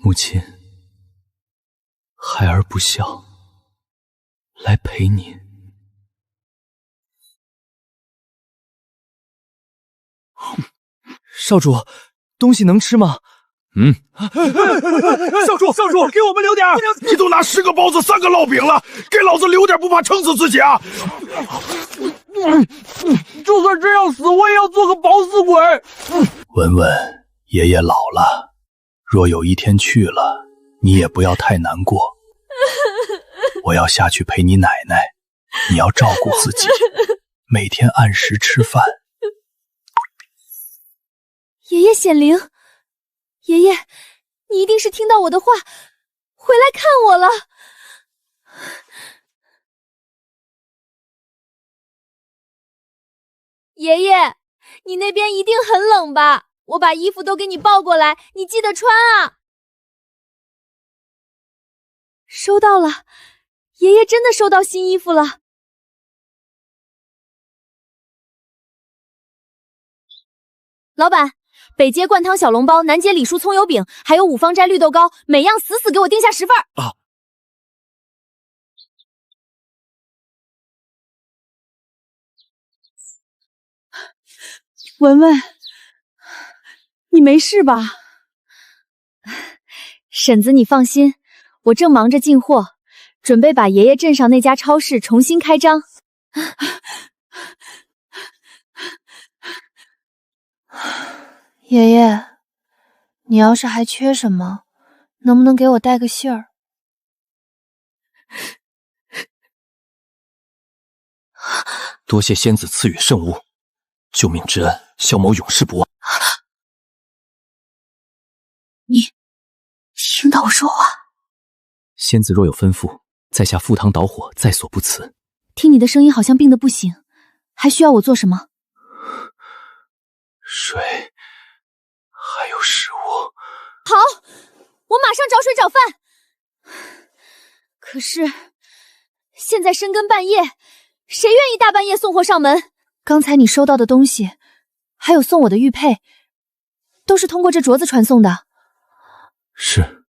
母亲，孩儿不孝，来陪您。少主，东西能吃吗？少主，给我们留点！你都拿10个包子、3个烙饼了，给老子留点，不怕撑死自己啊！就算真要死，我也要做个饱死鬼。文文，爷爷老了，若有一天去了，你也不要太难过。我要下去陪你奶奶，你要照顾自己，每天按时吃饭。爷爷显灵，爷爷，你一定是听到我的话，回来看我了。爷爷，你那边一定很冷吧？我把衣服都给你抱过来，你记得穿啊。收到了，爷爷真的收到新衣服了。老板，北街灌汤小笼包，南街李叔葱油饼，还有五芳斋绿豆糕，每样死死给我定下10份啊！文文，你没事吧？婶子，你放心，我正忙着进货，准备把爷爷镇上那家超市重新开张。爷爷，你要是还缺什么，能不能给我带个信儿？多谢仙子赐予圣物，救命之恩，萧某永世不忘。你听到我说话？仙子若有吩咐，在下赴汤蹈火，在所不辞。听你的声音好像病得不行，还需要我做什么？水，还有食物。好，我马上找水找饭。可是现在深更半夜，谁愿意大半夜送货上门？刚才你收到的东西，还有送我的玉佩，都是通过这镯子传送的。是。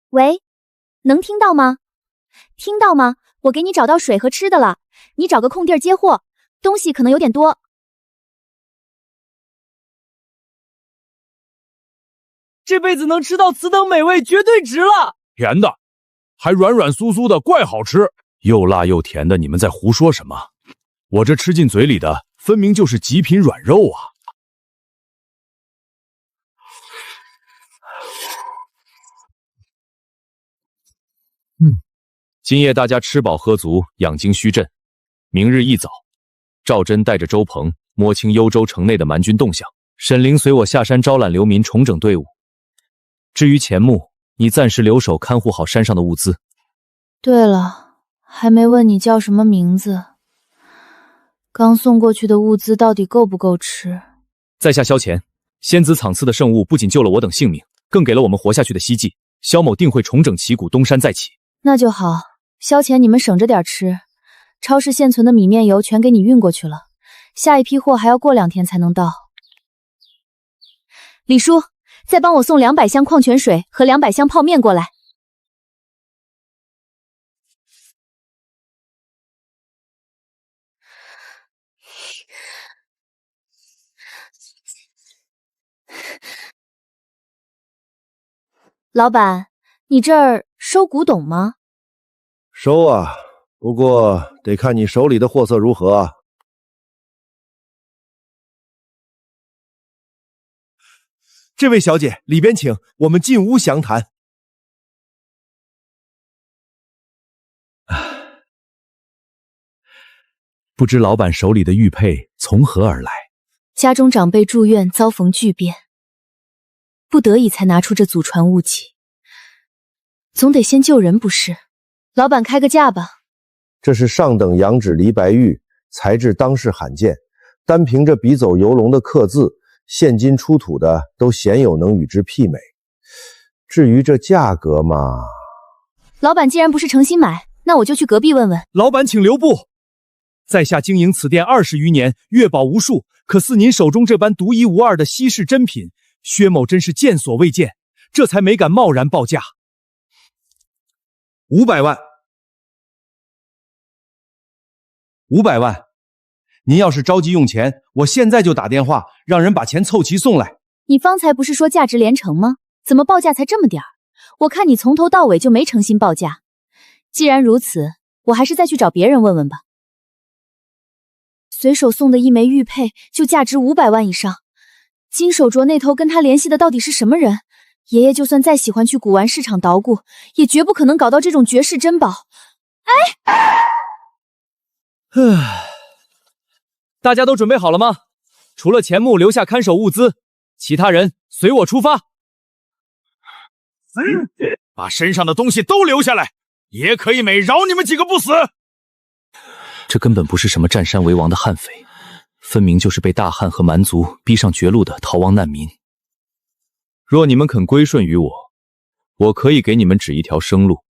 喂，能听到吗？听到吗？我给你找到水和吃的了，你找个空地儿接货，东西可能有点多。这辈子能吃到此等美味，绝对值了。甜的，还软软酥酥的，怪好吃。又辣又甜的，你们在胡说什么？我这吃进嘴里的，分明就是极品软肉啊！今夜大家吃饱喝足，养精蓄振。明日一早，赵真带着周鹏摸清幽州城内的蛮军动向，沈凌随我下山招揽流民，重整队伍。至于钱穆，你暂时留守看护好山上的物资。对了，还没问你叫什么名字。刚送过去的物资到底够不够吃？在下萧乾，仙子赏赐的圣物不仅救了我等性命，更给了我们活下去的希冀。萧某定会重整旗鼓，东山再起。那就好，萧乾你们省着点吃，超市现存的米面油全给你运过去了，下一批货还要过2天才能到。李叔，再帮我送200箱矿泉水和200箱泡面过来。老板，你这儿收古董吗？收啊，不过得看你手里的货色如何啊。这位小姐，里边请，我们进屋详谈。不知老板手里的玉佩从何而来？家中长辈住院遭逢巨变，不得已才拿出这祖传物器，总得先救人不是？老板开个价吧。这是上等羊脂梨白玉，材质当世罕见，单凭着笔走游龙的刻字，现今出土的都鲜有能与之媲美。至于这价格嘛，老板既然不是诚心买，那我就去隔壁问问。老板请留步。在下经营此店20余年，月宝无数，可似您手中这般独一无二的稀世珍品，薛某真是见所未见，这才没敢贸然报价。500万，500万！您要是着急用钱，我现在就打电话让人把钱凑齐送来。你方才不是说价值连城吗？怎么报价才这么点儿？我看你从头到尾就没诚心报价。既然如此，我还是再去找别人问问吧。随手送的一枚玉佩就价值500万以上，金手镯那头跟他联系的到底是什么人？爷爷就算再喜欢去古玩市场捣鼓，也绝不可能搞到这种绝世珍宝。大家都准备好了吗？除了钱木留下看守物资，其他人随我出发。把身上的东西都留下来，也可以美饶你们几个不死。这根本不是什么占山为王的悍匪，分明就是被大汉和蛮族逼上绝路的逃亡难民。若你们肯归顺于我，我可以给你们指一条生路。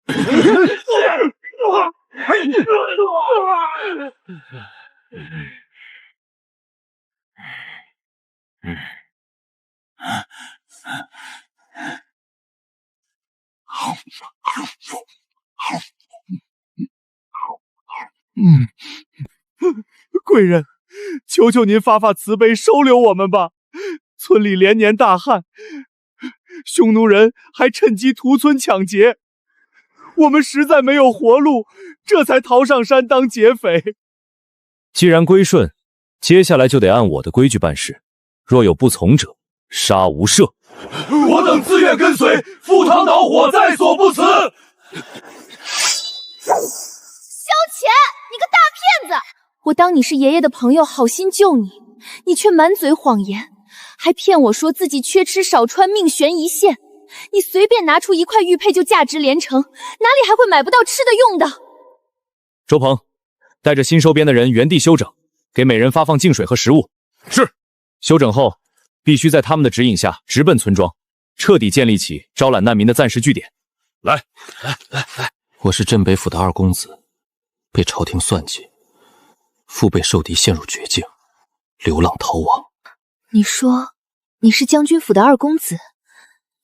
贵人，求求您发发慈悲，收留我们吧！村里连年大旱，匈奴人还趁机屠村抢劫，我们实在没有活路，这才逃上山当劫匪。既然归顺，接下来就得按我的规矩办事。若有不从者，杀无赦。我等自愿跟随，赴汤蹈火，在所不辞。萧乾，你个大骗子！我当你是爷爷的朋友，好心救你，你却满嘴谎言，还骗我说自己缺吃少穿，命悬一线。你随便拿出一块玉佩就价值连城，哪里还会买不到吃的用的？周鹏，带着新收编的人原地休整，给每人发放净水和食物。是。休整后，必须在他们的指引下直奔村庄，彻底建立起招揽难民的暂时据点。来，我是镇北府的二公子，被朝廷算计，腹背受敌，陷入绝境，流浪逃亡。你说你是将军府的二公子，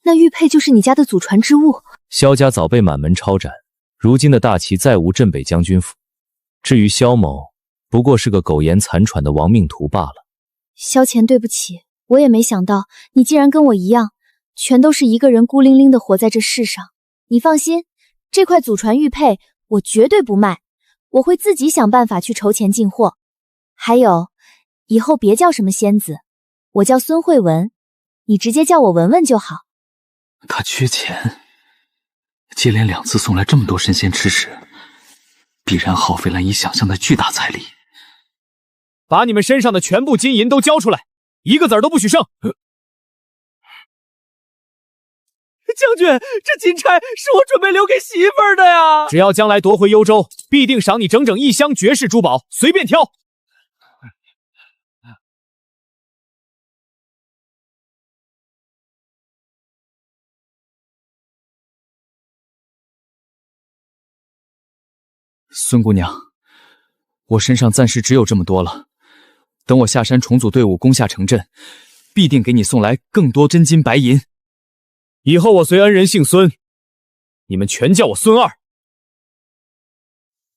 那玉佩就是你家的祖传之物？萧家早被满门抄斩，如今的大旗再无镇北将军府。至于萧某，不过是个苟延残喘的亡命徒罢了。萧乾，对不起，我也没想到你竟然跟我一样，全都是一个人孤零零的活在这世上。你放心，这块祖传玉佩我绝对不卖，我会自己想办法去筹钱进货。还有，以后别叫什么仙子，我叫孙慧文，你直接叫我文文就好。他缺钱，接连2次送来这么多神仙吃食，必然耗费了你想象的巨大财力。把你们身上的全部金银都交出来，一个子儿都不许剩。将军，这金钗是我准备留给媳妇儿的呀！只要将来夺回幽州，必定赏你整整1箱绝世珠宝，随便挑。孙姑娘，我身上暂时只有这么多了，等我下山重组队伍，攻下城镇，必定给你送来更多真金白银。以后我随恩人姓孙，你们全叫我孙二。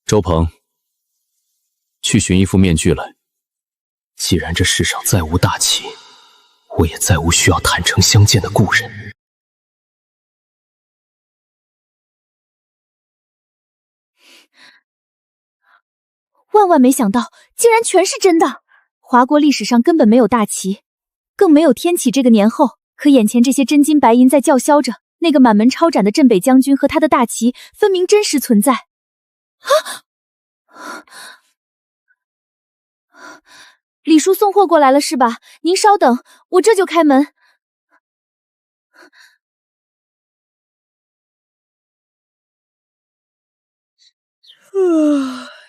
周鹏，去寻一副面具来。既然这世上再无大旗，我也再无需要坦诚相见的故人。万万没想到，竟然全是真的！华国历史上根本没有大旗，更没有天启这个年后。可眼前这些真金白银在叫嚣着，那个满门抄斩的镇北将军和他的大旗，分明真实存在。李叔送货过来了是吧？您稍等，我这就开门。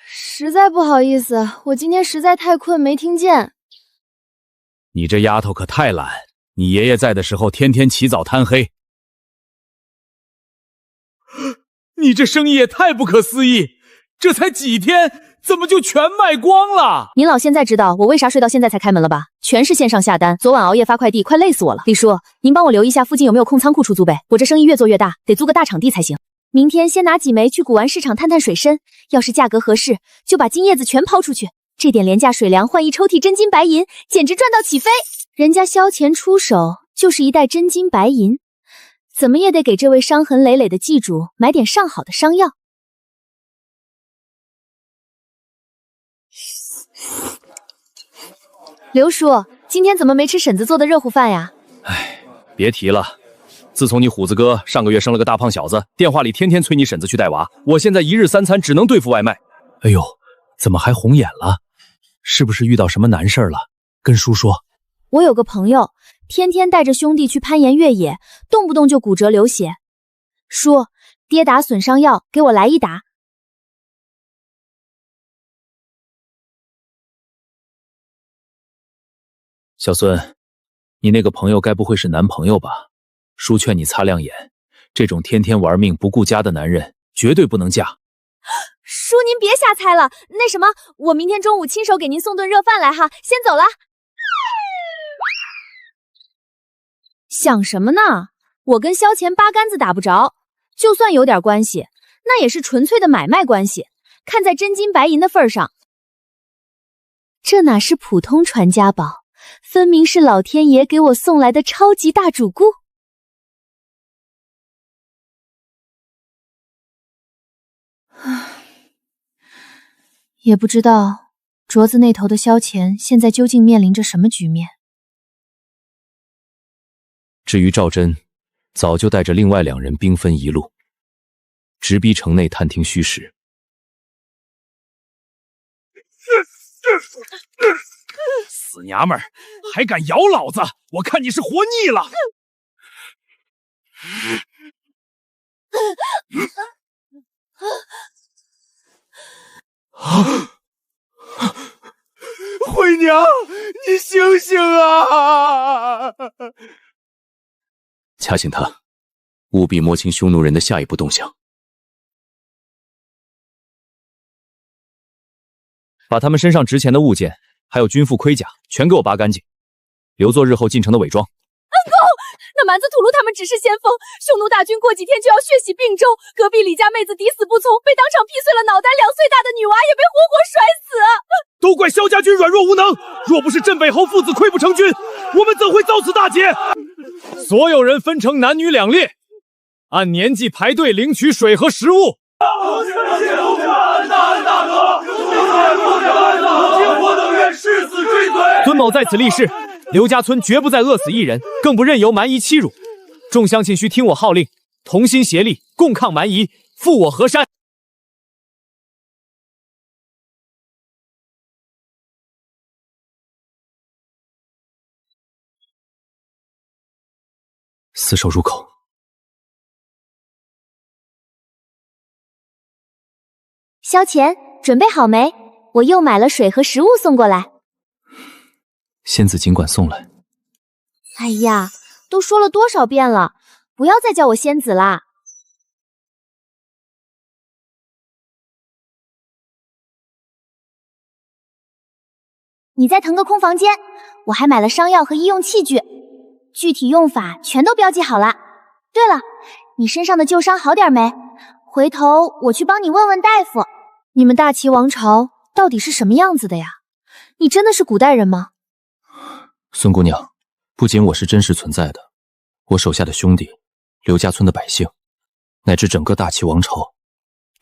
实在不好意思，我今天实在太困，没听见。你这丫头可太懒，你爷爷在的时候天天起早贪黑，你这生意也太不可思议，这才几天，怎么就全卖光了？您老现在知道我为啥睡到现在才开门了吧？全是线上下单，昨晚熬夜发快递，快累死我了。李叔，您帮我留意一下附近有没有空仓库出租呗，我这生意越做越大，得租个大场地才行。明天先拿几枚去古玩市场探探水深，要是价格合适，就把金叶子全抛出去。这点廉价水粮换一抽屉真金白银，简直赚到起飞。人家萧乾出手就是一袋真金白银，怎么也得给这位伤痕累累的祭主买点上好的伤药。刘叔，今天怎么没吃婶子做的热乎饭呀？哎，别提了。自从你虎子哥上个月生了个大胖小子，电话里天天催你婶子去带娃，我现在一日三餐只能对付外卖。哎呦，怎么还红眼了？是不是遇到什么难事了？跟叔说。我有个朋友，天天带着兄弟去攀岩越野，动不动就骨折流血。叔，跌打损伤药给我来一打。小孙，你那个朋友该不会是男朋友吧？叔劝你擦亮眼，这种天天玩命不顾家的男人绝对不能嫁。叔，您别瞎猜了。那什么，我明天中午亲手给您送顿热饭来哈，先走了。想什么呢？我跟萧乾八竿子打不着，就算有点关系，那也是纯粹的买卖关系。看在真金白银的份上，这哪是普通传家宝，分明是老天爷给我送来的超级大主顾。也不知道镯子那头的萧乾现在究竟面临着什么局面。至于赵真，早就带着另外2人兵分一路，直逼城内探听虚实。死娘们儿，还敢咬老子！我看你是活腻了。惠娘，你醒醒啊！掐醒他，务必摸清匈奴人的下一步动向。把他们身上值钱的物件，还有军服盔甲，全给我扒干净，留作日后进城的伪装。恩公，那蛮子土路他们只是先锋，匈奴大军过几天就要血洗并州，隔壁李家妹子抵死不从，被当场劈碎了脑袋，2岁大的女娃也被活活摔死。都怪萧家军软弱无能，若不是镇北侯父子溃不成军，我们怎会遭此大劫？所有人分成男女2列，按年纪排队领取水和食物。尊某在此立誓，刘家村绝不再饿死一人，更不任由蛮夷欺辱。众乡亲须听我号令，同心协力，共抗蛮夷，复我河山。死守入口。萧乾，准备好没？我又买了水和食物送过来。仙子尽管送来。哎呀，都说了多少遍了，不要再叫我仙子啦。你再腾个空房间，我还买了伤药和医用器具，具体用法全都标记好了。对了，你身上的旧伤好点没？回头我去帮你问问大夫。你们大齐王朝到底是什么样子的呀？你真的是古代人吗？孙姑娘，不仅我是真实存在的，我手下的兄弟、刘家村的百姓，乃至整个大齐王朝，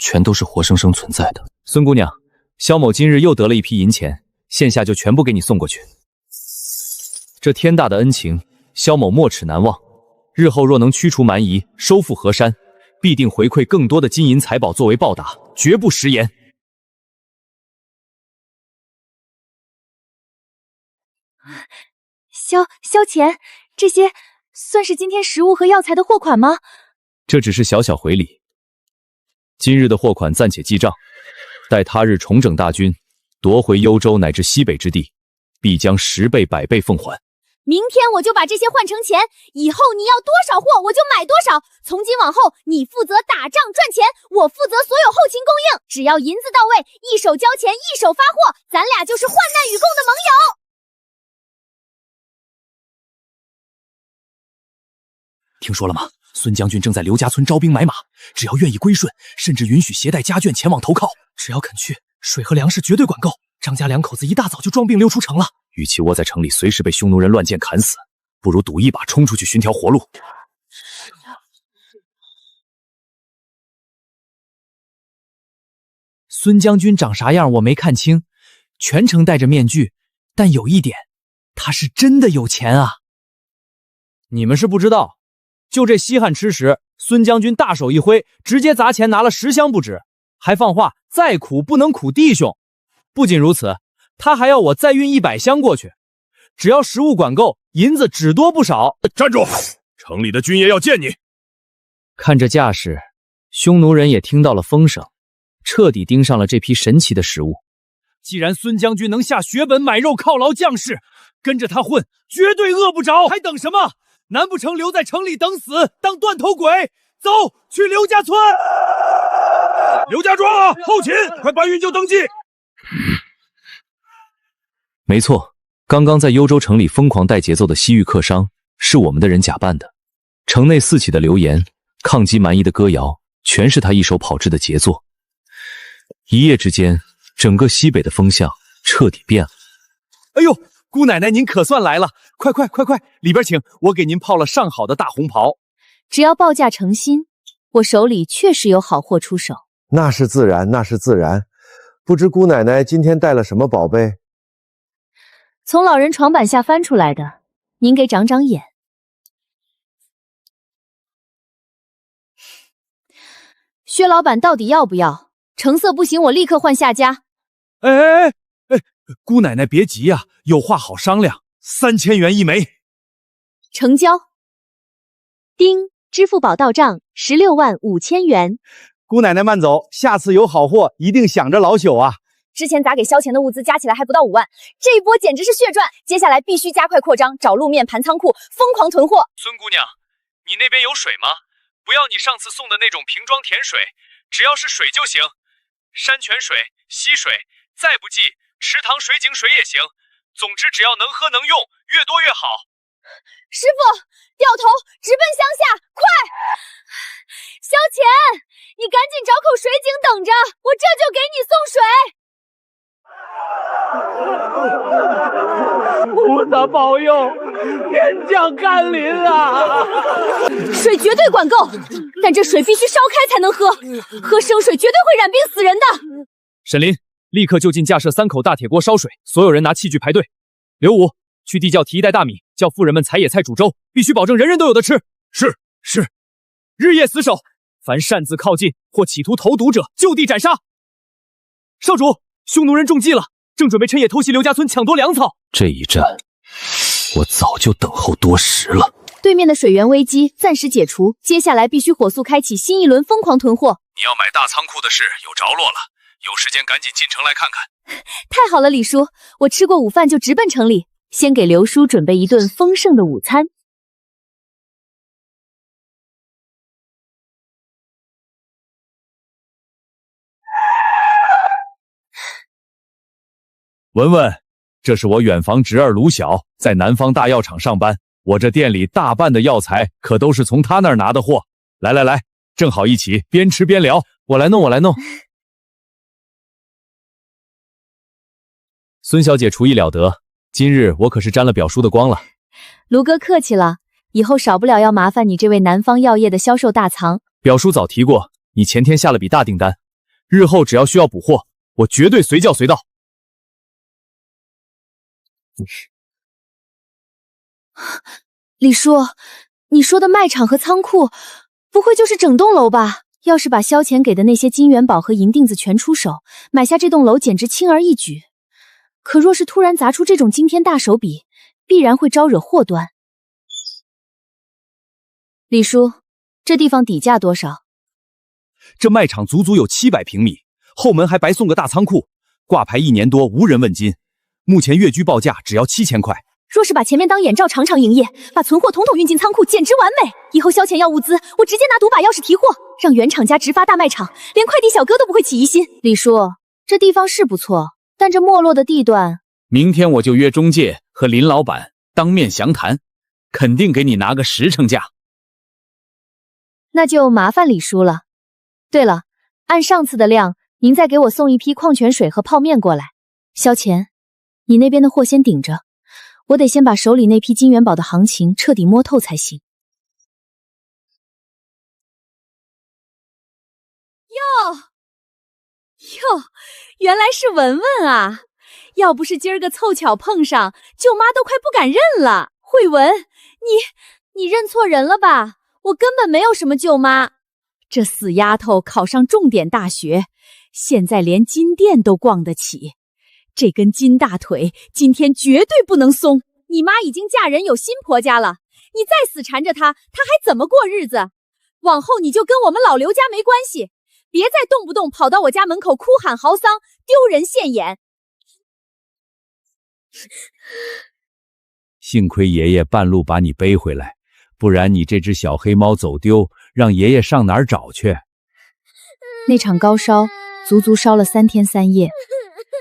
全都是活生生存在的。孙姑娘，萧某今日又得了一批银钱，现下就全部给你送过去。这天大的恩情，萧某没齿难忘。日后若能驱除蛮夷，收复河山，必定回馈更多的金银财宝作为报答，绝不食言。萧乾，这些算是今天食物和药材的货款吗？这只是小小回礼，今日的货款暂且记账，待他日重整大军，夺回幽州乃至西北之地，必将10倍100倍奉还。明天我就把这些换成钱，以后你要多少货我就买多少。从今往后，你负责打仗赚钱，我负责所有后勤供应。只要银子到位，一手交钱一手发货，咱俩就是患难与共的盟友。听说了吗？孙将军正在刘家村招兵买马，只要愿意归顺，甚至允许携带家眷前往投靠。只要肯去，水和粮食绝对管够。张家两口子一大早就装病溜出城了。与其窝在城里随时被匈奴人乱箭砍死，不如赌一把冲出去寻条活路。孙将军长啥样我没看清，全程戴着面具，但有一点，他是真的有钱啊！你们是不知道，就这稀罕吃食，孙将军大手一挥，直接砸钱拿了10箱不止，还放话再苦不能苦弟兄。不仅如此，他还要我再运100箱过去，只要食物管够，银子只多不少。站住！城里的军爷要见你。看这架势，匈奴人也听到了风声，彻底盯上了这批神奇的食物。既然孙将军能下血本买肉犒劳将士，跟着他混绝对饿不着，还等什么？难不成留在城里等死，当断头鬼？走，去刘家村！刘家庄，后勤，快搬运就登记。没错，刚刚在幽州城里疯狂带节奏的西域客商是我们的人假扮的。城内四起的流言、抗击蛮夷的歌谣，全是他一手炮制的杰作。一夜之间，整个西北的风向彻底变了。哎呦，姑奶奶您可算来了！快，里边请，我给您泡了上好的大红袍。只要报价诚心，我手里确实有好货出手。那是自然，那是自然。不知姑奶奶今天带了什么宝贝？从老人床板下翻出来的，您给长长眼。薛老板到底要不要？成色不行，我立刻换下家。哎，姑奶奶别急呀，有话好商量，3000元一枚。成交。丁，支付宝到账165000元。姑奶奶慢走，下次有好货一定想着老朽啊。之前砸给萧钱的物资加起来还不到5万，这一波简直是血赚。接下来必须加快扩张，找路面盘仓库，疯狂囤货。孙姑娘，你那边有水吗？不要你上次送的那种瓶装甜水，只要是水就行。山泉水、溪水，再不济池塘水井水也行。总之只要能喝能用，越多越好。师傅，掉头直奔乡下，快！萧钱，你赶紧找口水井等着，我这就给你送水。菩萨保佑，天降甘霖啊！水绝对管够，但这水必须烧开才能喝，喝生水绝对会染病死人的。沈林，立刻就近架设3口大铁锅烧水，所有人拿器具排队。刘武，去地窖提1袋大米，叫妇人们采野菜煮粥，必须保证人人都有的吃。是。日夜死守，凡擅自靠近或企图投毒者，就地斩杀。少主，匈奴人中计了，正准备趁夜偷袭刘家村，抢夺粮草。这一战，我早就等候多时了。对面的水源危机暂时解除，接下来必须火速开启新一轮疯狂囤货。你要买大仓库的事有着落了，有时间赶紧进城来看看。太好了，李叔，我吃过午饭就直奔城里，先给刘叔准备一顿丰盛的午餐。文文，这是我远房侄儿卢晓，在南方大药厂上班。我这店里大半的药材可都是从他那儿拿的货。来，正好一起边吃边聊。我来弄。孙小姐厨艺了得，今日我可是沾了表叔的光了。卢哥客气了，以后少不了要麻烦你这位南方药业的销售大藏。表叔早提过，你前天下了笔大订单，日后只要需要补货，我绝对随叫随到。李叔，你说的卖场和仓库，不会就是整栋楼吧？要是把萧钱给的那些金元宝和银锭子全出手，买下这栋楼简直轻而易举。可若是突然砸出这种惊天大手笔，必然会招惹祸端。李叔，这地方底价多少？这卖场足足有700平米，后门还白送个大仓库，挂牌1年多无人问津。目前月居报价只要7000块，若是把前面当眼罩常常营业，把存货统统运进仓库，简直完美。以后消遣要物资，我直接拿毒把钥匙提货，让原厂家直发大卖场，连快递小哥都不会起疑心。李叔，这地方是不错，但这没落的地段……明天我就约中介和林老板当面详谈，肯定给你拿个实诚价。那就麻烦李叔了。对了，按上次的量，您再给我送一批矿泉水和泡面过来。萧乾，你那边的货先顶着，我得先把手里那批金元宝的行情彻底摸透才行。哟，原来是文文啊！要不是今儿个凑巧碰上，舅妈都快不敢认了。慧文，你认错人了吧？我根本没有什么舅妈。这死丫头考上重点大学，现在连金店都逛得起。这根金大腿今天绝对不能松。你妈已经嫁人有新婆家了，你再死缠着她，她还怎么过日子？往后你就跟我们老刘家没关系，别再动不动跑到我家门口哭喊嚎丧，丢人现眼。幸亏爷爷半路把你背回来，不然你这只小黑猫走丢，让爷爷上哪儿找去？那场高烧足足烧了3天3夜，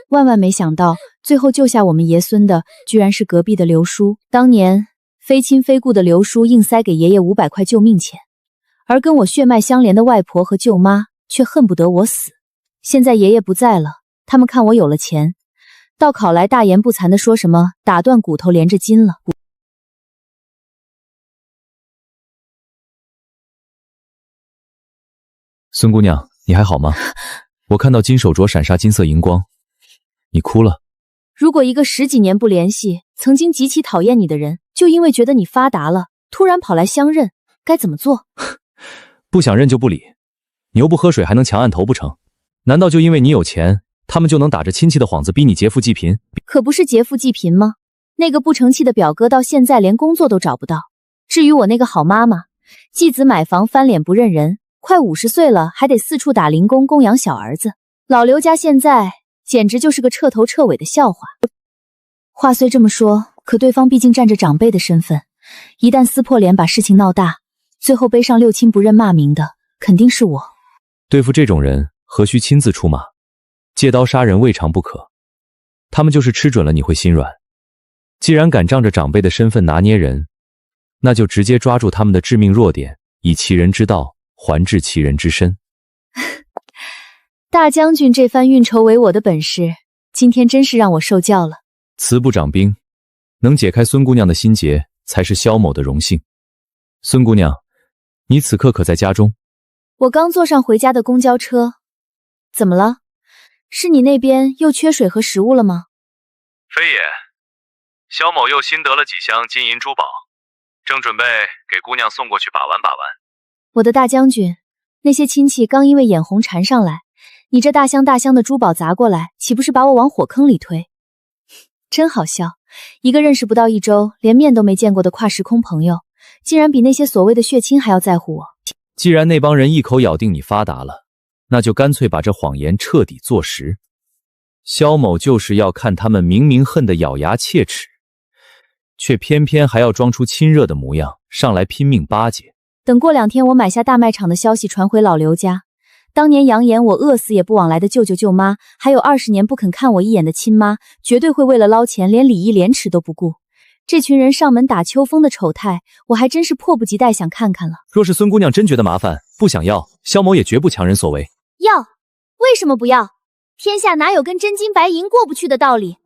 万万没想到，最后救下我们爷孙的，居然是隔壁的刘叔。当年非亲非故的刘叔硬塞给爷爷500块救命钱，而跟我血脉相连的外婆和舅妈却恨不得我死。现在爷爷不在了，他们看我有了钱，倒考来大言不惭地说什么打断骨头连着筋了。孙姑娘，你还好吗？我看到金手镯闪烁金色荧光，你哭了。如果一个10几年不联系，曾经极其讨厌你的人，就因为觉得你发达了，突然跑来相认，该怎么做？不想认就不理，你又不喝水还能强按头不成？难道就因为你有钱，他们就能打着亲戚的幌子逼你劫富济贫？可不是劫富济贫吗？那个不成器的表哥到现在连工作都找不到。至于我那个好妈妈，继子买房翻脸不认人，快50岁了还得四处打零工供养小儿子。老刘家现在简直就是个彻头彻尾的笑话。话虽这么说，可对方毕竟占着长辈的身份，一旦撕破脸把事情闹大，最后背上六亲不认骂名的肯定是我。对付这种人，何须亲自出马？借刀杀人未尝不可。他们就是吃准了你会心软，既然敢仗着长辈的身份拿捏人，那就直接抓住他们的致命弱点，以其人之道还治其人之身。大将军这番运筹帷幄的本事，今天真是让我受教了。慈不掌兵，能解开孙姑娘的心结，才是萧某的荣幸。孙姑娘，你此刻可在家中？我刚坐上回家的公交车。怎么了？是你那边又缺水和食物了吗？非也，萧某又新得了几箱金银珠宝，正准备给姑娘送过去把玩把玩。我的大将军，那些亲戚刚因为眼红缠上来，你这大箱大箱的珠宝砸过来，岂不是把我往火坑里推？真好笑，一个认识不到1周，连面都没见过的跨时空朋友，竟然比那些所谓的血亲还要在乎我。既然那帮人一口咬定你发达了，那就干脆把这谎言彻底坐实。萧某就是要看他们明明恨得咬牙切齿，却偏偏还要装出亲热的模样，上来拼命巴结。等过2天我买下大卖场的消息传回老刘家，当年扬言我饿死也不往来的舅舅舅妈，还有20年不肯看我一眼的亲妈，绝对会为了捞钱连礼义廉耻都不顾。这群人上门打秋风的丑态，我还真是迫不及待想看看了。若是孙姑娘真觉得麻烦，不想要，萧某也绝不强人所为。要？为什么不要？天下哪有跟真金白银过不去的道理？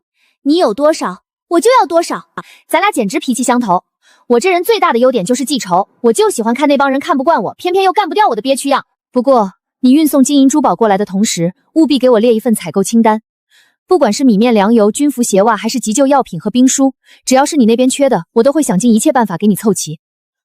你有多少，我就要多少。咱俩简直脾气相投。我这人最大的优点就是记仇，我就喜欢看那帮人看不惯我，偏偏又干不掉我的憋屈样。不过，你运送金银珠宝过来的同时，务必给我列一份采购清单。不管是米面粮油、军服鞋袜，还是急救药品和兵书，只要是你那边缺的，我都会想尽一切办法给你凑齐。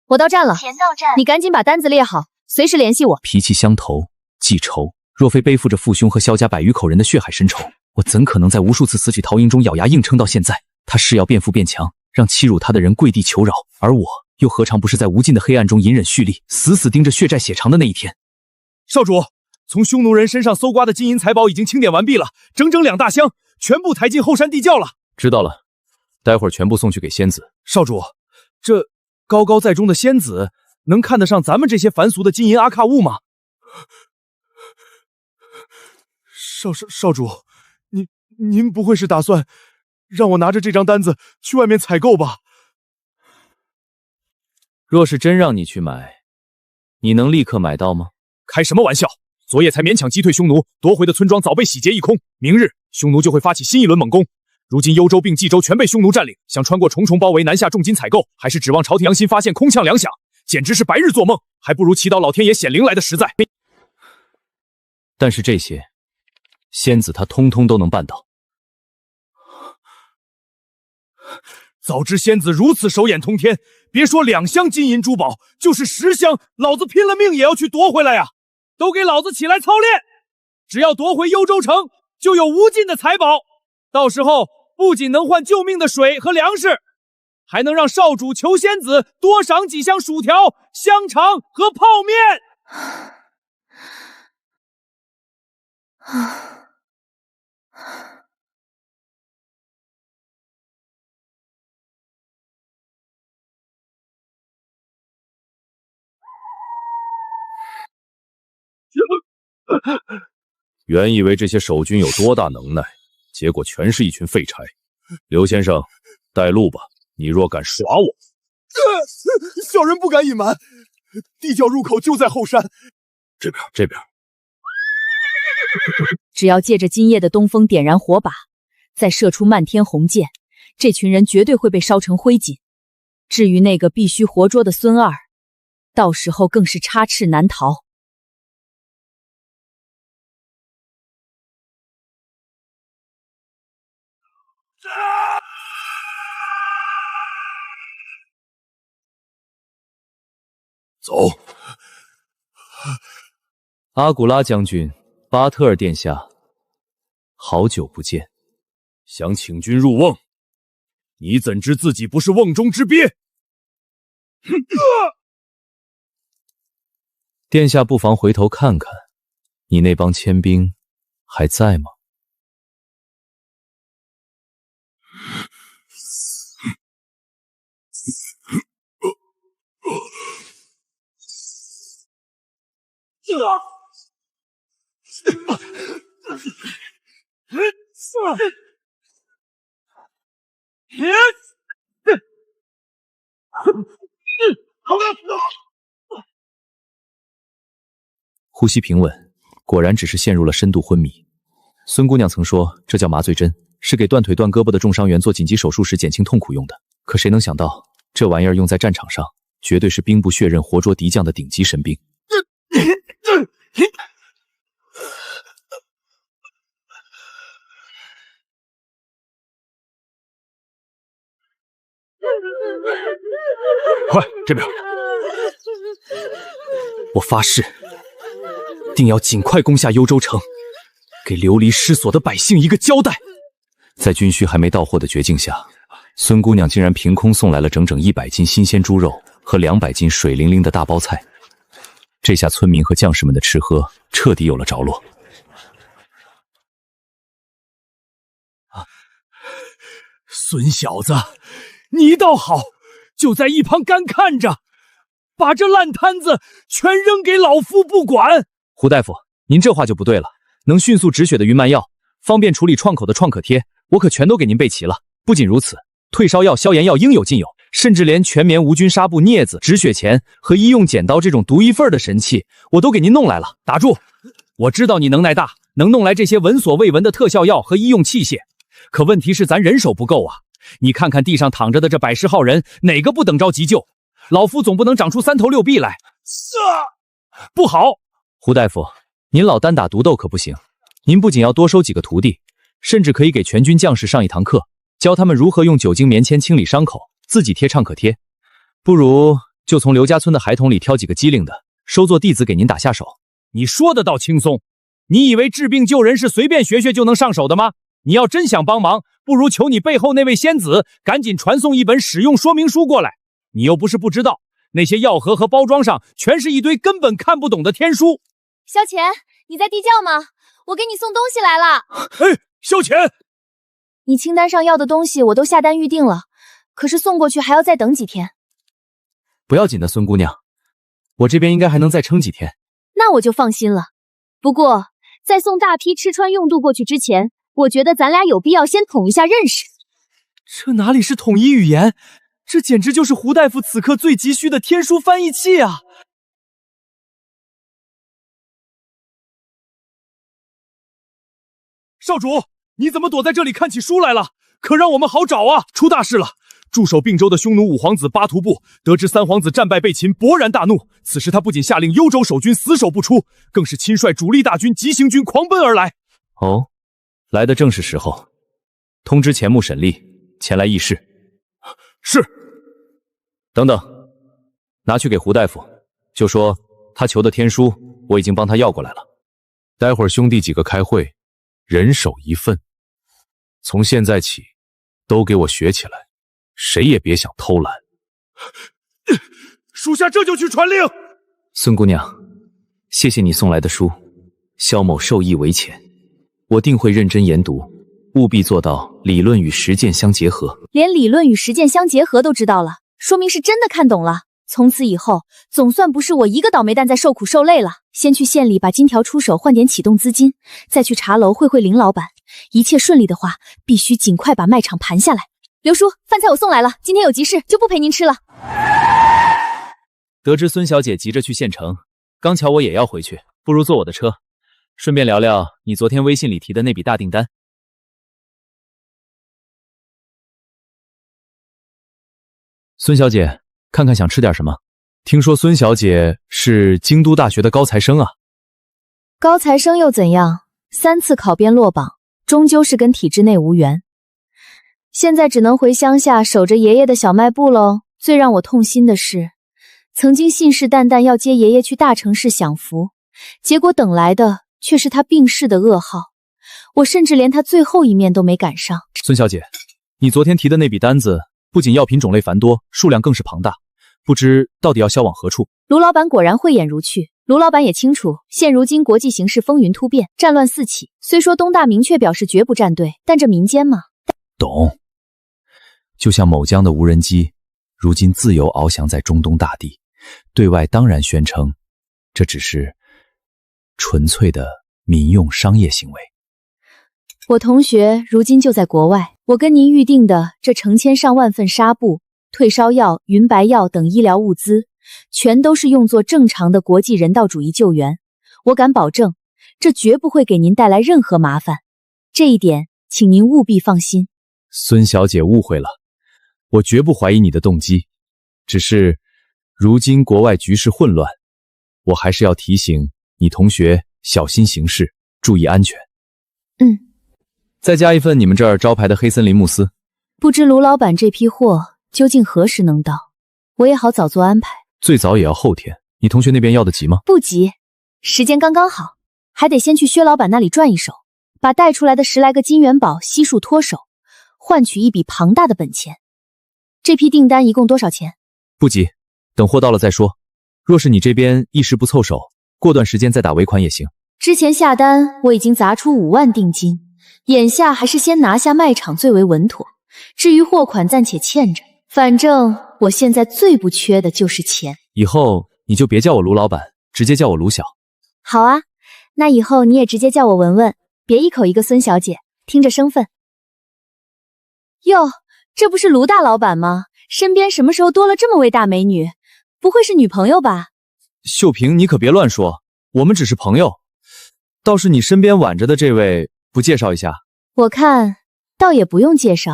我到站了，钱到站，你赶紧把单子列好，随时联系我。脾气相投，记仇。若非背负着父兄和萧家100余口人的血海深仇，我怎可能在无数次死取逃营中咬牙硬撑到现在？他誓要变富变强，让欺辱他的人跪地求饶，而我又何尝不是在无尽的黑暗中隐忍蓄力，死死盯着血债血偿的那一天？少主，从匈奴人身上搜刮的金银财宝已经清点完毕了，整整2大箱，全部抬进后山地窖了。知道了，待会儿全部送去给仙子。少主，这高高在中的仙子能看得上咱们这些凡俗的金银阿卡物吗？少主，您不会是打算让我拿着这张单子去外面采购吧？若是真让你去买，你能立刻买到吗？开什么玩笑！昨夜才勉强击退匈奴，夺回的村庄早被洗劫一空。明日匈奴就会发起新一轮猛攻。如今幽州并冀州全被匈奴占领，想穿过重重包围南下重金采购，还是指望朝廷良心发现空腔粮饷，简直是白日做梦，还不如祈祷老天爷显灵来的实在。但是这些，仙子她通通都能办到。早知仙子如此手眼通天，别说2箱金银珠宝，就是10箱，老子拼了命也要去夺回来呀！都给老子起来操练！只要夺回幽州城，就有无尽的财宝，到时候不仅能换救命的水和粮食，还能让少主求仙子多赏几箱薯条、香肠和泡面。原以为这些守军有多大能耐，结果全是一群废柴。刘先生，带路吧！你若敢耍我，小人不敢隐瞒，地窖入口就在后山。这边。只要借着今夜的东风点燃火把，再射出漫天红箭，这群人绝对会被烧成灰烬。至于那个必须活捉的孙二，到时候更是插翅难逃。走。阿古拉将军，巴特尔殿下，好久不见。想请君入瓮，你怎知自己不是瓮中之鳖？殿下不妨回头看看，你那帮千兵还在吗？呼吸平稳，果然只是陷入了深度昏迷。孙姑娘曾说这叫麻醉针，是给断腿断胳膊的重伤员做紧急手术时减轻痛苦用的。可谁能想到，这玩意儿用在战场上，绝对是兵不血刃活捉敌将的顶级神兵。快，这边！我发誓，定要尽快攻下幽州城，给流离失所的百姓一个交代。在军需还没到货的绝境下，孙姑娘竟然凭空送来了整整100斤新鲜猪肉和200斤水灵灵的大包菜。这下村民和将士们的吃喝彻底有了着落。孙小子，你倒好，就在一旁干看着，把这烂摊子全扔给老夫不管。胡大夫，您这话就不对了。能迅速止血的云蛮药，方便处理创口的创可贴，我可全都给您备齐了。不仅如此，退烧药、消炎药应有尽有，甚至连全棉无菌纱布、镊子、止血钳和医用剪刀这种独一份的神器，我都给您弄来了。打住！我知道你能耐大，能弄来这些闻所未闻的特效药和医用器械，可问题是咱人手不够啊！你看看地上躺着的这110号人，哪个不等着急救？老夫总不能长出3头6臂来。不好！胡大夫，您老单打独斗可不行。您不仅要多收几个徒弟，甚至可以给全军将士上一堂课，教他们如何用酒精棉签清理伤口，自己贴创可贴。不如就从刘家村的孩童里挑几个机灵的，收做弟子给您打下手。你说的倒轻松，你以为治病救人是随便学学就能上手的吗？你要真想帮忙，不如求你背后那位仙子赶紧传送一本使用说明书过来。你又不是不知道，那些药盒和包装上全是一堆根本看不懂的天书。萧乾，你在地窖吗？我给你送东西来了。哎，萧乾，你清单上要的东西我都下单预定了，可是送过去还要再等几天。不要紧的，孙姑娘，我这边应该还能再撑几天。那我就放心了。不过，在送大批吃穿用度过去之前，我觉得咱俩有必要先统一下认识。这哪里是统一语言，这简直就是胡大夫此刻最急需的天书翻译器啊！少主，你怎么躲在这里看起书来了？可让我们好找啊！出大事了！驻守并州的匈奴五皇子巴图布得知三皇子战败被擒，勃然大怒。此时他不仅下令幽州守军死守不出，更是亲率主力大军急行军狂奔而来。哦，来的正是时候。通知前牧沈丽前来议事。是。等等，拿去给胡大夫，就说他求的天书我已经帮他要过来了。待会儿兄弟几个开会，人手一份。从现在起，都给我学起来，谁也别想偷懒。属下这就去传令。孙姑娘，谢谢你送来的书，萧某受益匪浅，我定会认真研读，务必做到理论与实践相结合。连理论与实践相结合都知道了，说明是真的看懂了。从此以后，总算不是我一个倒霉蛋在受苦受累了。先去县里把金条出手换点启动资金，再去茶楼会林老板。一切顺利的话，必须尽快把卖场盘下来。刘叔，饭菜我送来了，今天有急事，就不陪您吃了。得知孙小姐急着去县城，刚巧我也要回去，不如坐我的车，顺便聊聊你昨天微信里提的那笔大订单。孙小姐，看看想吃点什么？听说孙小姐是京都大学的高材生啊。高材生又怎样？3次考编落榜，终究是跟体制内无缘。现在只能回乡下守着爷爷的小卖部喽。最让我痛心的是，曾经信誓旦旦要接爷爷去大城市享福，结果等来的却是他病逝的噩耗。我甚至连他最后一面都没赶上。孙小姐，你昨天提的那笔单子，不仅药品种类繁多，数量更是庞大，不知到底要销往何处？卢老板果然慧眼如炬。卢老板也清楚，现如今国际形势风云突变，战乱四起。虽说东大明确表示绝不站队，但这民间嘛，懂。就像某疆的无人机，如今自由翱翔在中东大地，对外当然宣称，这只是纯粹的民用商业行为。我同学如今就在国外，我跟您预定的这成千上万份纱布、退烧药、云白药等医疗物资，全都是用作正常的国际人道主义救援。我敢保证，这绝不会给您带来任何麻烦，这一点请您务必放心。孙小姐误会了，我绝不怀疑你的动机，只是如今国外局势混乱，我还是要提醒你同学小心行事，注意安全。再加一份你们这儿招牌的黑森林慕斯。不知卢老板这批货究竟何时能到，我也好早做安排。最早也要后天，你同学那边要得急吗？不急，时间刚刚好，还得先去薛老板那里转一手，把带出来的10来个金元宝悉数脱手，换取一笔庞大的本钱。这批订单一共多少钱？不急，等货到了再说。若是你这边一时不凑手，过段时间再打尾款也行。之前下单我已经砸出5万定金，眼下还是先拿下卖场最为稳妥。至于货款暂且欠着，反正我现在最不缺的就是钱。以后你就别叫我卢老板，直接叫我卢小。好啊，那以后你也直接叫我文文，别一口一个孙小姐，听着生分。哟，这不是卢大老板吗？身边什么时候多了这么位大美女？不会是女朋友吧？秀萍，你可别乱说，我们只是朋友。倒是你身边挽着的这位，不介绍一下？我看倒也不用介绍，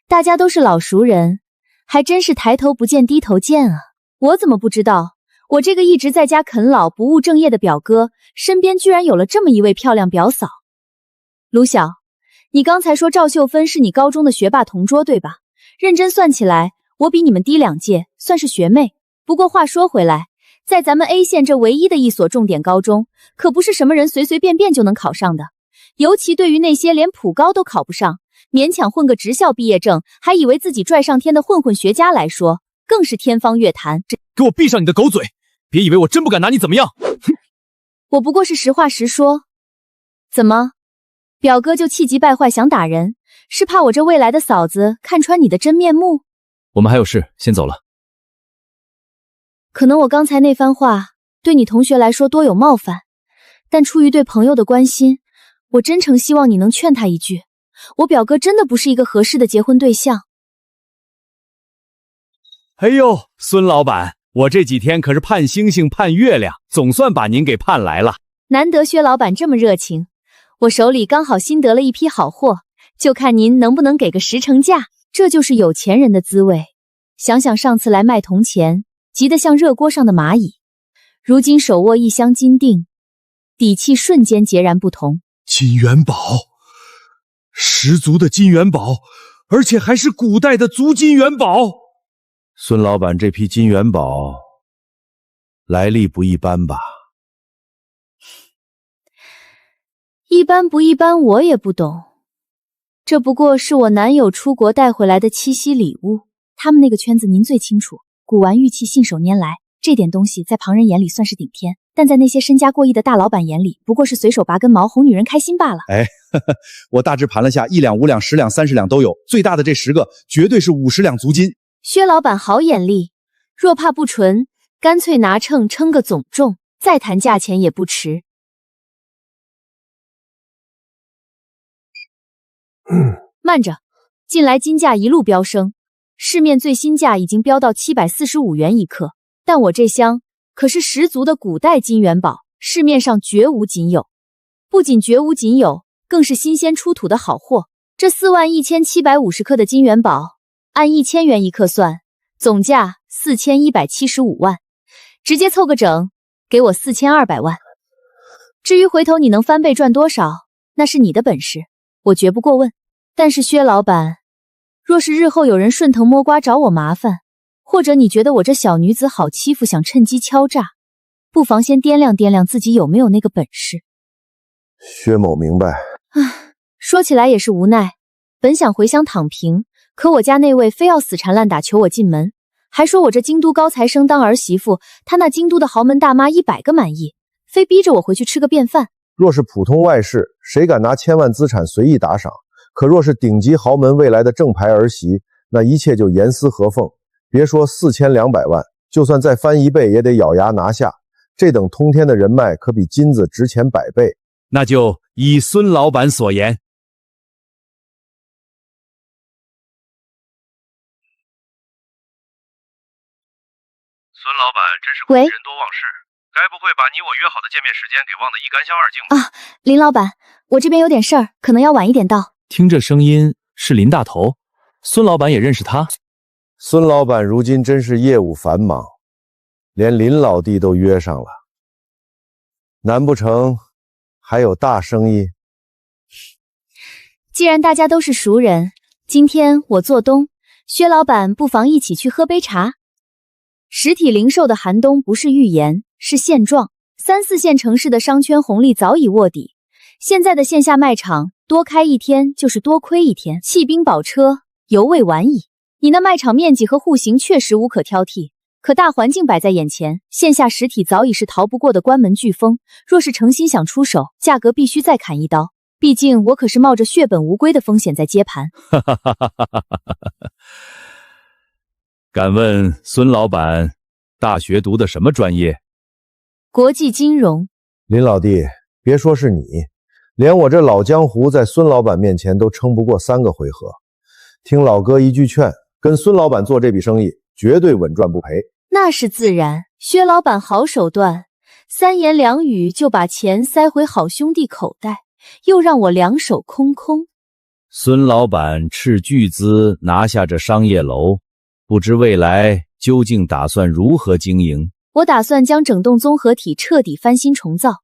大家都是老熟人，还真是抬头不见低头见啊！我怎么不知道，我这个一直在家啃老不务正业的表哥，身边居然有了这么一位漂亮表嫂。卢晓，你刚才说赵秀芬是你高中的学霸同桌对吧？认真算起来，我比你们低2届，算是学妹。不过话说回来，在咱们 A 县这唯一的一所重点高中，可不是什么人随随便便就能考上的。尤其对于那些连普高都考不上，勉强混个职校毕业证，还以为自己拽上天的混混学家来说，更是天方夜谭。给我闭上你的狗嘴！别以为我真不敢拿你怎么样！我不过是实话实说。怎么，表哥就气急败坏想打人？是怕我这未来的嫂子看穿你的真面目？我们还有事，先走了。可能我刚才那番话对你同学来说多有冒犯，但出于对朋友的关心，我真诚希望你能劝他一句，我表哥真的不是一个合适的结婚对象。哎呦，孙老板，我这几天可是盼星星盼月亮，总算把您给盼来了。难得薛老板这么热情，我手里刚好新得了一批好货，就看您能不能给个10成价。这就是有钱人的滋味。想想上次来卖铜钱，急得像热锅上的蚂蚁，如今手握一箱金锭，底气瞬间截然不同。金元宝，十足的金元宝，而且还是古代的足金元宝。孙老板这批金元宝来历不一般吧？一般不一般，我也不懂。这不过是我男友出国带回来的七夕礼物。他们那个圈子您最清楚，古玩玉器信手拈来，这点东西在旁人眼里算是顶天，但在那些身家过亿的大老板眼里，不过是随手拔根毛哄女人开心罢了。我大致盘了下，1两、5两、10两、30两都有，最大的这10个绝对是50两足金。薛老板好眼力，若怕不纯，干脆拿秤称个总重，再谈价钱也不迟。慢着，近来金价一路飙升，市面最新价已经飙到745元一克，但我这箱可是十足的古代金元宝，市面上绝无仅有。不仅绝无仅有，更是新鲜出土的好货。这41750克的金元宝，按1000元一克算，总价4175万，直接凑个整，给我4200万。至于回头你能翻倍赚多少，那是你的本事，我绝不过问。但是薛老板，若是日后有人顺藤摸瓜找我麻烦，或者你觉得我这小女子好欺负，想趁机敲诈，不妨先掂量掂量自己有没有那个本事。薛某明白。说起来也是无奈，本想回乡躺平，可我家那位非要死缠烂打求我进门，还说我这京都高材生当儿媳妇，他那京都的豪门大妈100个满意，非逼着我回去吃个便饭。若是普通外室，谁敢拿千万资产随意打赏？可若是顶级豪门未来的正牌儿媳，那一切就严丝合缝。别说4200万，就算再翻1倍也得咬牙拿下。这等通天的人脉可比金子值钱100倍。那就依孙老板所言。孙老板真是贵人多忘事，该不会把你我约好的见面时间给忘得一干二净吧？林老板，我这边有点事儿，可能要晚一点到。听这声音是林大头，孙老板也认识他。孙老板如今真是业务繁忙，连林老弟都约上了，难不成还有大生意？既然大家都是熟人，今天我做东，薛老板不妨一起去喝杯茶。实体零售的寒冬不是预言，是现状。3、4线城市的商圈红利早已卧底，现在的线下卖场多开一天就是多亏一天，弃兵保车犹未晚矣。你那卖场面积和户型确实无可挑剔，可大环境摆在眼前，线下实体早已是逃不过的关门飓风。若是诚心想出手，价格必须再砍一刀。毕竟我可是冒着血本无归的风险在接盘。敢问孙老板，大学读的什么专业？国际金融。林老弟，别说是你，连我这老江湖在孙老板面前都撑不过3个回合。听老哥一句劝，跟孙老板做这笔生意，绝对稳赚不赔。那是自然，薛老板好手段，3言2语就把钱塞回好兄弟口袋，又让我两手空空。孙老板斥巨资拿下这商业楼，不知未来究竟打算如何经营？我打算将整栋综合体彻底翻新重造，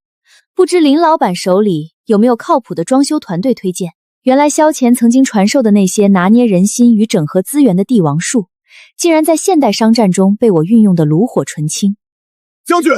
不知林老板手里有没有靠谱的装修团队推荐？原来萧乾曾经传授的那些拿捏人心与整合资源的帝王术，竟然在现代商战中被我运用的炉火纯青。将军，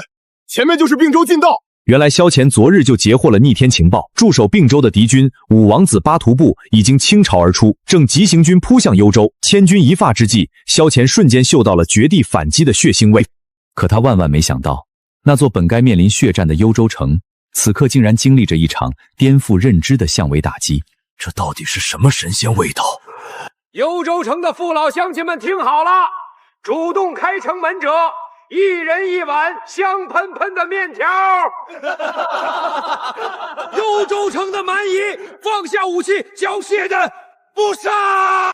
前面就是并州近道。原来萧乾昨日就截获了逆天情报，驻守并州的敌军五王子巴图部已经倾巢而出，正急行军扑向幽州。千钧一发之际，萧乾瞬间嗅到了绝地反击的血腥味。可他万万没想到，那座本该面临血战的幽州城，此刻竟然经历着一场颠覆认知的相位打击。这到底是什么神仙味道？幽州城的父老乡亲们听好了，主动开城门者，一人一碗香喷喷的面条。幽州城的蛮夷放下武器，缴械的不杀！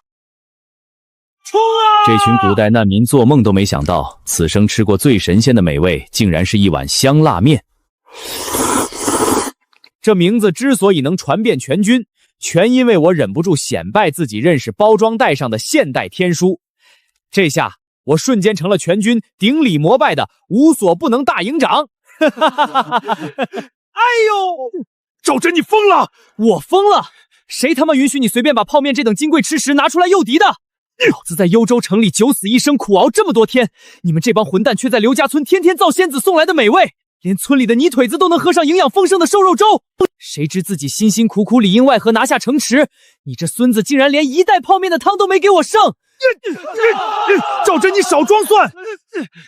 冲啊！这群古代难民做梦都没想到，此生吃过最神仙的美味，竟然是一碗香辣面。这名字之所以能传遍全军，全因为我忍不住显摆自己认识包装袋上的现代天书。这下我瞬间成了全军顶礼膜拜的无所不能大营长。哎呦，赵真，你疯了！我疯了？谁他妈允许你随便把泡面这等金贵吃食拿出来诱敌的？老子在幽州城里九死一生苦熬这么多天，你们这帮混蛋却在刘家村天天造仙子送来的美味，连村里的泥腿子都能喝上营养丰盛的瘦肉粥。谁知自己辛辛苦苦里应外合拿下城池，你这孙子竟然连一袋泡面的汤都没给我剩！赵真，你少装蒜！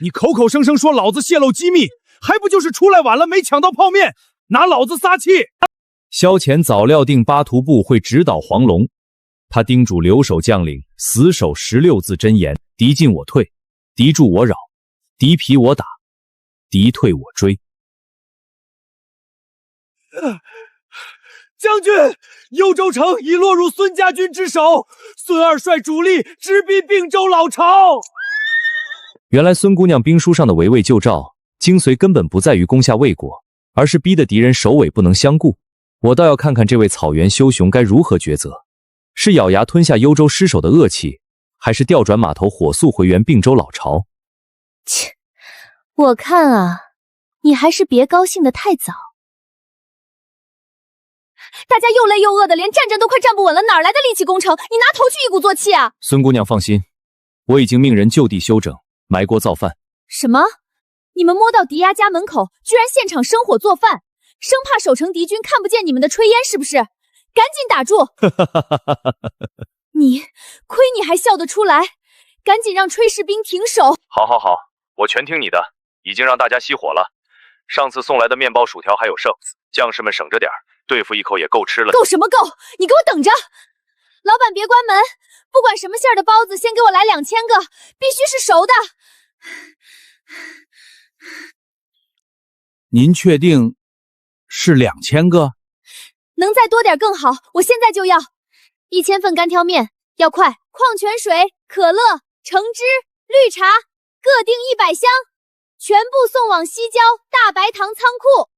你口口声声说老子泄露机密，还不就是出来晚了没抢到泡面，拿老子撒气！萧乾早料定巴图部会直捣黄龙，他叮嘱留守将领死守16字真言：敌进我退，敌驻我扰，敌疲我打，敌退我追。将军，幽州城已落入孙家军之手，孙二帅主力直逼并州老巢。原来孙姑娘兵书上的围魏救赵，精髓根本不在于攻下魏国，而是逼得敌人首尾不能相顾。我倒要看看这位草原枭雄该如何抉择，是咬牙吞下幽州失守的恶气，还是调转马头火速回援并州老巢？切，我看啊，你还是别高兴得太早。大家又累又饿的，连站都快站不稳了，哪来的力气攻城？你拿头去一鼓作气啊！孙姑娘放心，我已经命人就地休整，埋锅造饭。什么？你们摸到敌衙家门口，居然现场生火做饭，生怕守城敌军看不见你们的炊烟是不是？赶紧打住！你亏你还笑得出来，赶紧让炊事兵停手。好，我全听你的，已经让大家熄火了。上次送来的面包、薯条还有剩，将士们省着点儿。对付一口也够吃了。够什么够？你给我等着！老板别关门，不管什么馅儿的包子，先给我来2000个，必须是熟的。您确定是2000个？能再多点更好，我现在就要。1000份干挑面，要快，矿泉水、可乐、橙汁、绿茶，各订100箱，全部送往西郊大白塘仓库。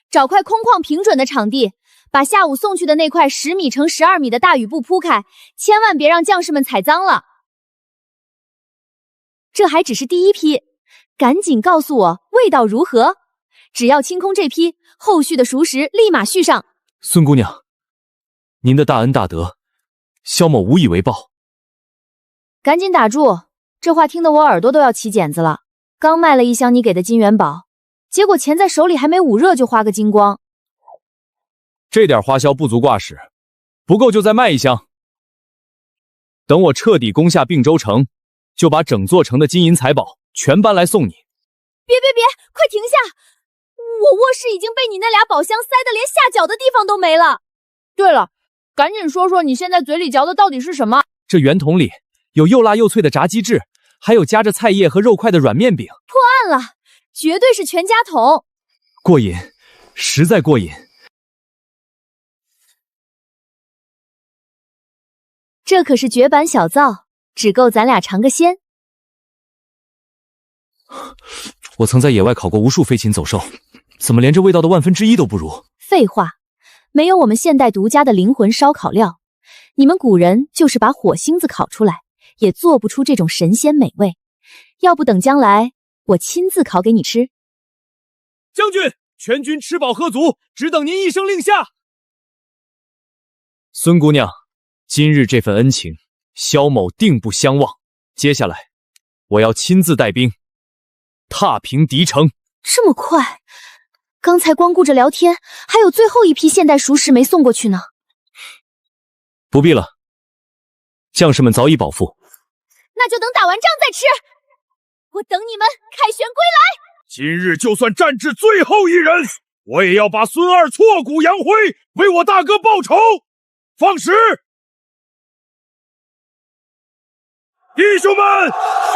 找块空旷平准的场地，把下午送去的那块10米乘12米的大雨布铺开，千万别让将士们踩脏了。这还只是第一批，赶紧告诉我味道如何？只要清空这批，后续的熟食立马续上。孙姑娘，您的大恩大德，萧某无以为报。赶紧打住！这话听得我耳朵都要起茧子了。刚卖了1箱你给的金元宝，结果钱在手里还没捂热就花个精光。这点花销不足挂齿，不够就再卖1箱。等我彻底攻下并州城，就把整座城的金银财宝全搬来送你。别，快停下！我卧室已经被你那俩宝箱塞得连下脚的地方都没了。对了，赶紧说说你现在嘴里嚼的到底是什么？这圆筒里有又辣又脆的炸鸡翅，还有夹着菜叶和肉块的软面饼。破案了，绝对是全家桶。过瘾，实在过瘾。这可是绝版小灶，只够咱俩尝个鲜。我曾在野外烤过无数飞禽走兽，怎么连这味道的1/10都不如？废话，没有我们现代独家的灵魂烧烤料，你们古人就是把火星子烤出来，也做不出这种神仙美味。要不等将来我亲自烤给你吃。将军，全军吃饱喝足，只等您一声令下。孙姑娘，今日这份恩情，萧某定不相忘。接下来，我要亲自带兵踏平敌城。这么快？刚才光顾着聊天，还有最后一批现代熟食没送过去呢。不必了，将士们早已饱腹。那就等打完仗再吃。我等你们凯旋归来。今日就算战至最后一人，我也要把孙二挫骨扬灰，为我大哥报仇！放矢！弟兄们，杀！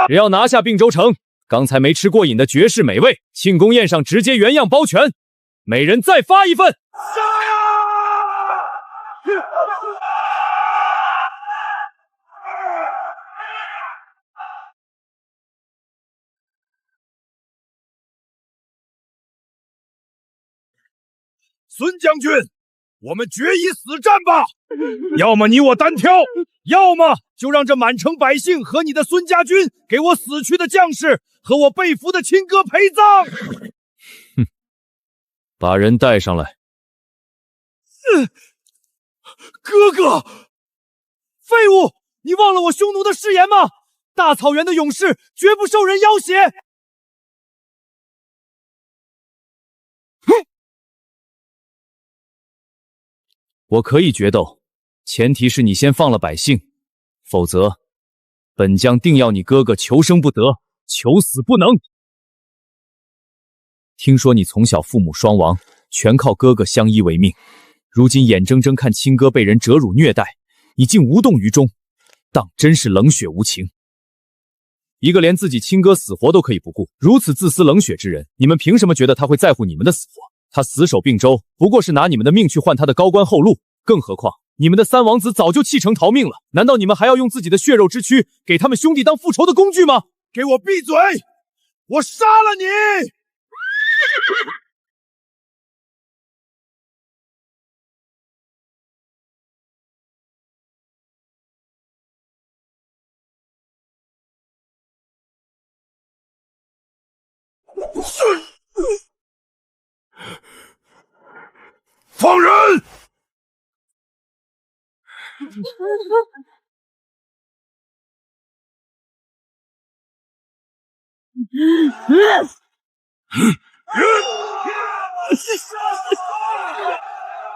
只要拿下并州城，刚才没吃过瘾的绝世美味，庆功宴上直接原样包全，每人再发一份。杀呀！孙将军，我们决一死战吧！要么你我单挑，要么就让这满城百姓和你的孙家军给我死去的将士和我被俘的亲哥陪葬。哼，把人带上来。哥哥，废物！你忘了我匈奴的誓言吗？大草原的勇士绝不受人要挟。我可以决斗，前提是你先放了百姓，否则本将定要你哥哥求生不得，求死不能。听说你从小父母双亡，全靠哥哥相依为命，如今眼睁睁看亲哥被人折辱虐待，你竟无动于衷，当真是冷血无情。一个连自己亲哥死活都可以不顾，如此自私冷血之人，你们凭什么觉得他会在乎你们的死活？他死守并州，不过是拿你们的命去换他的高官厚禄。更何况，你们的三王子早就弃城逃命了，难道你们还要用自己的血肉之躯给他们兄弟当复仇的工具吗？给我闭嘴！我杀了你！放人！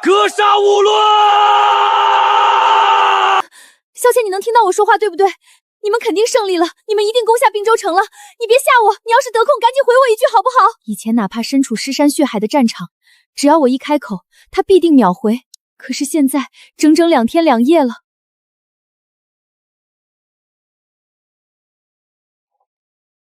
格杀勿论！萧谦，你能听到我说话对不对？你们肯定胜利了，你们一定攻下并州城了。你别吓我，你要是得空，赶紧回我一句好不好？以前哪怕身处尸山血海的战场，只要我一开口，他必定秒回。可是现在整整2天2夜了，